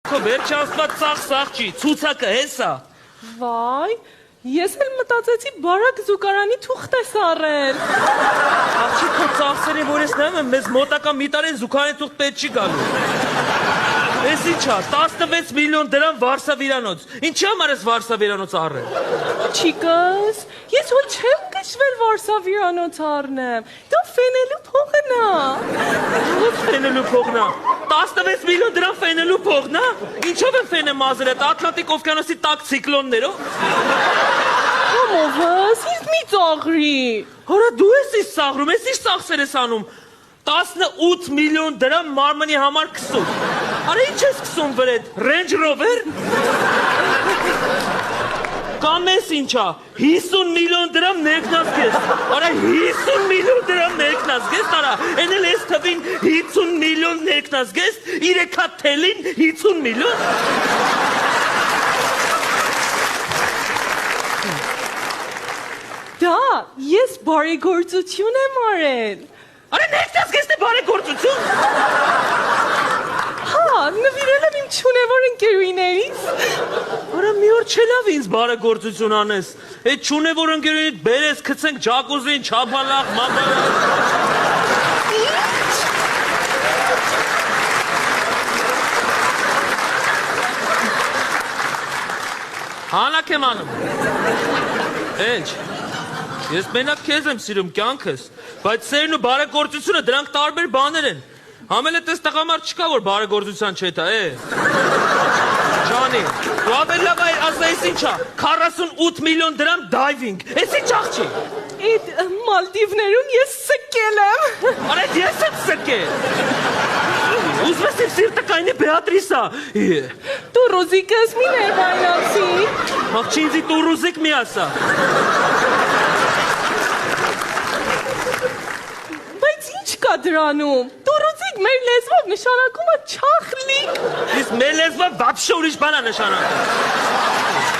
Քո վերջ ասված սաղ չի, ցուցակը հեսա։ Վայ, ես էլ մտածեցի բարակ զուգարանի թուղթ ես առել։ Աղջի քո ծախսերը, որ ես նայում եմ, մեզ մոտակա մի տարի զուգարանի թուղթ պետք չի գալու։ Ես ինչա, 16 միլիոն դրամ Վարշավիրանոց։ Ինչի համար ես Վարշավիրանոց առել։ Չիկս, ես հոլ չեմ կշվել Վարշավիրանոց առնեմ։ Դա ֆենելու փողն է։ Ո՞ց ֆենելու փողն է։ 16 միլիոն դրամ ֆենելու փողն է։ Ինչով են ֆենը մազել այդ Ատլանտիկ օվկիանոսի տակ ցիկլոններով։ Համովս, ինձ մի ծաղրի։ Հորա դու ես իս սաղրում, ես իս ծախսեր ես անում։ 18 միլիոն դրամ մարմնի համար կսում։ Արա ինչ ես կսում վրեդ, Range Rover։ Կամ ես ինչա, 50 միլիոն դրամ ներքնազգես։ Արա 50 միլիոն դրամ ներքնազգես, արա, են էլ ես թվին 50 միլիոն ներքնազգես, 3 հատ թելին 50 միլիոն։ Դա, ես բարեգործություն եմ արել։ Արա ներքնազգես է բարեգործություն։ Հա, նվիրել եմ իմ չունևոր ընկերուհիներից։ Արա մի օր չելավ ինձ բարեգործություն անես։ Այդ չունևոր ընկերուհիդ բերես, գցենք ջակուզին, չափալախ, մաբալախ։ Ինչ։ Հանակ եմ անում։ Ինչ։ Ես մենակ քեզ եմ սիրում կյանքս, բայց սերն ու բարեգործությունը դրանք տարբեր բաներ են։ Համել է տես տղամարդ չկա, որ բարեգործության չետ է, Ջանի, դու ավելի լավ այր ասայիս ինչա, 48 միլիոն դրամ դայվինգ, ես ինչ աղջի։ Այդ Մալդիվներում ես սկել եմ։ Արա ես եմ սկել։ Ուզվես իմ սիրտը կայնի Բեատրիսա։ Դու ռուզիկս մի ներվայնացի։ Աղջի ինձի դու ռուզիկ մի ասա։ Բայց ինչ կա դրանում։ Դու ռուզիկ մեր լեզվով նշանակում է չախլիկ։ Իսկ մեր լեզվով վաբշե ուրիշ բան է նշանակում։